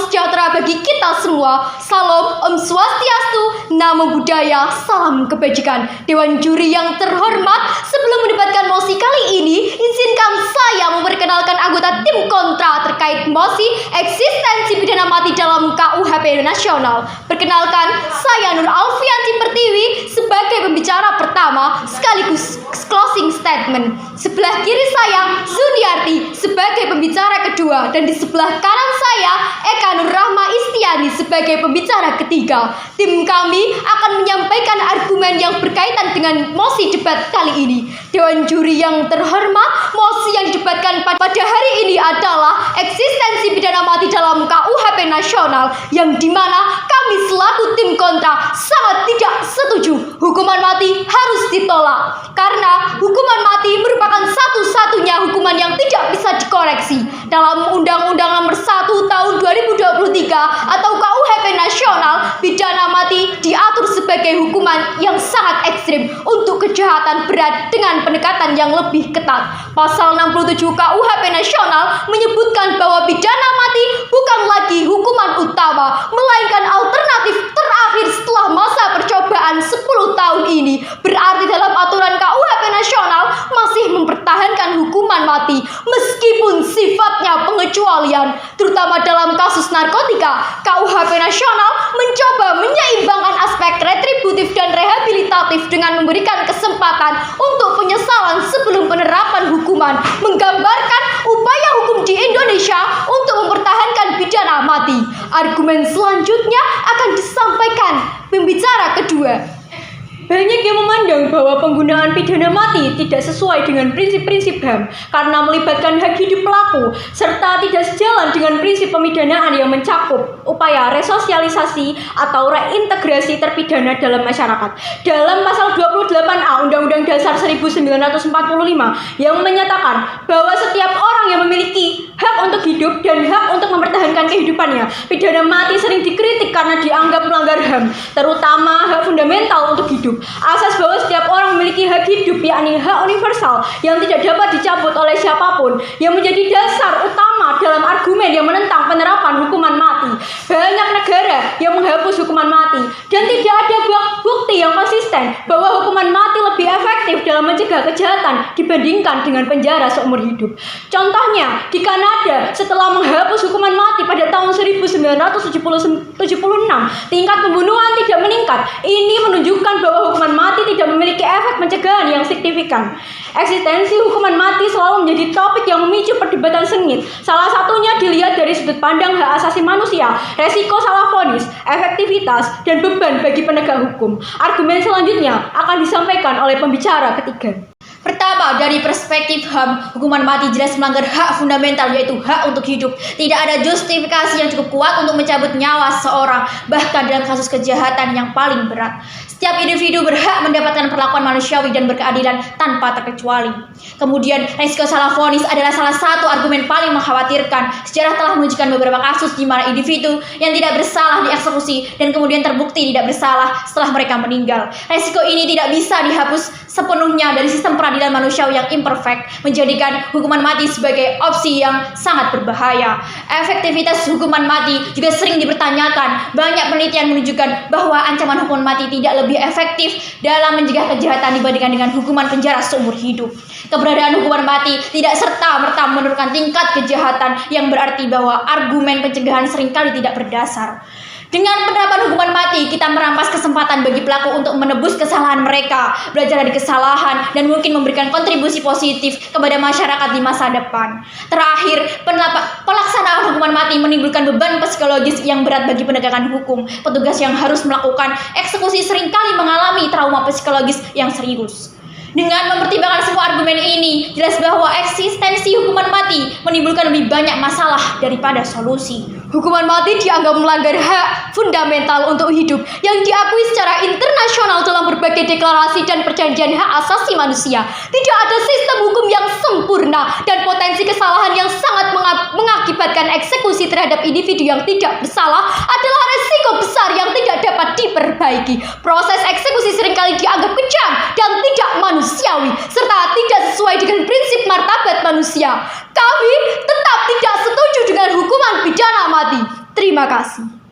sejahtera bagi kita semua. Salam Om Swastiastu, Namo Buddhaya, salam kebajikan. Dewan juri yang terhormat, sebelum mendebatkan mosi kali ini, izinkan saya memperkenalkan anggota tim kontra terkait mosi eksistensi pidana mati dalam KUHP nasional. Perkenalkan, saya Nur Alfianti Pertiwi sebagai pembicara pertama sekaligus closing statement. Sebelah kiri saya Zuniarti sebagai pembicara kedua, dan di sebelah kanan saya Eka Nur Rahma Istiani sebagai pembicara ketiga. Tim kami akan menyampaikan argumen yang berkaitan dengan mosi debat kali ini. Dewan juri yang terhormat, mosi yang didebatkan pada hari ini adalah eksistensi pidana mati dalam KUHP nasional, yang dimana kami selaku tim kontra sangat tidak setuju hukuman mati harus ditolak, karena hukuman mati merupakan satu-satunya hukuman yang tidak bisa dikoreksi. Dalam Undang-Undang Nomor 1 Tahun 2023 atau KUHP nasional, pidana mati diatur sebagai hukuman yang sangat ekstrim untuk kejahatan berat dengan pendekatan yang lebih ketat. Pasal 67 KUHP nasional menyebutkan bahwa pidana mati bukan lagi hukuman utama, melainkan alternatif terakhir setelah masa percobaan 10 tahun ini. Berarti dalam aturan KUHP nasional masih mempertahankan hukuman mati meskipun sifatnya pengecualian, terutama dalam kasus narkotika. KUHP nasional mencoba menyeimbangkan aspek retributif dan rehabilitatif dengan memberikan kesempatan untuk penyesalan sebelum penerapan hukuman, menggambarkan upaya hukum di Indonesia untuk mempertahankan pidana mati. Argumen selanjutnya akan disampaikan pembicara kedua. Banyak yang memandang bahwa penggunaan pidana mati tidak sesuai dengan prinsip-prinsip HAM karena melibatkan hak hidup pelaku, serta tidak sejalan dengan prinsip pemidanaan yang mencakup upaya resosialisasi atau reintegrasi terpidana dalam masyarakat. Dalam pasal 28A Undang-Undang Dasar 1945 yang menyatakan bahwa setiap orang yang memiliki hak untuk hidup dan hak untuk mempertahankan kehidupannya, pidana mati sering dikritik karena dianggap melanggar HAM, terutama hak fundamental untuk hidup. Asas bahwa setiap orang memiliki hak hidup, yakni hak universal yang tidak dapat dicabut oleh siapapun, yang menjadi dasar utama dalam argumen yang menentang penerapan hukuman mati. Banyak negara yang menghapus hukuman mati, dan tidak ada bukti yang konsisten bahwa hukuman mati lebih efektif dalam mencegah kejahatan dibandingkan dengan penjara seumur hidup. Contohnya, di Kanada setelah menghapus hukuman mati pada tahun 1976, tingkat pembunuhan tidak meningkat. Ini menunjukkan bahwa hukuman mati tidak memiliki efek pencegahan yang signifikan. Eksistensi hukuman mati selalu menjadi topik yang memicu perdebatan sengit. Salah satunya dilihat dari sudut pandang hak asasi manusia, resiko salah vonis, efektivitas, dan beban bagi penegak hukum. Argumen selanjutnya akan disampaikan oleh pembicara ketiga. Pertama, dari perspektif HAM, hukuman mati jelas melanggar hak fundamental, yaitu hak untuk hidup. Tidak ada justifikasi yang cukup kuat untuk mencabut nyawa seorang, bahkan dalam kasus kejahatan yang paling berat. Setiap individu berhak mendapatkan perlakuan manusiawi dan berkeadilan tanpa terkecuali. Kemudian, resiko salah vonis adalah salah satu argumen paling mengkhawatirkan. Sejarah telah menunjukkan beberapa kasus di mana individu yang tidak bersalah dieksekusi dan kemudian terbukti tidak bersalah setelah mereka meninggal. Resiko ini tidak bisa dihapus sepenuhnya dari sistem peradilan manusiawi yang imperfect, menjadikan hukuman mati sebagai opsi yang sangat berbahaya. Efektivitas hukuman mati juga sering dipertanyakan. Banyak penelitian menunjukkan bahwa ancaman hukuman mati tidak lebih efektif dalam mencegah kejahatan dibandingkan dengan hukuman penjara seumur hidup. Keberadaan hukuman mati tidak serta-merta menurunkan tingkat kejahatan, yang berarti bahwa argumen pencegahan seringkali tidak berdasar. Dengan penerapan hukuman mati, kita merampas kesempatan bagi pelaku untuk menebus kesalahan mereka, belajar dari kesalahan, dan mungkin memberikan kontribusi positif kepada masyarakat di masa depan. Terakhir, pelaksanaan hukuman mati menimbulkan beban psikologis yang berat bagi penegakan hukum. Petugas yang harus melakukan eksekusi seringkali mengalami trauma psikologis yang serius. Dengan mempertimbangkan semua argumen ini, jelas bahwa eksistensi hukuman mati menimbulkan lebih banyak masalah daripada solusi. Hukuman mati dianggap melanggar hak fundamental untuk hidup yang diakui secara internasional dalam berbagai deklarasi dan perjanjian hak asasi manusia. Tidak ada sistem hukum yang sempurna, dan potensi kesalahan yang sangat mengakibatkan eksekusi terhadap individu yang tidak bersalah adalah resiko besar yang tidak dapat diperbaiki. Proses eksekusi seringkali dianggap kejam dan tidak manusiawi, serta tidak sesuai dengan prinsip martabat manusia. Kami tetap tidak setuju dengan hukuman pidana mati. Terima kasih.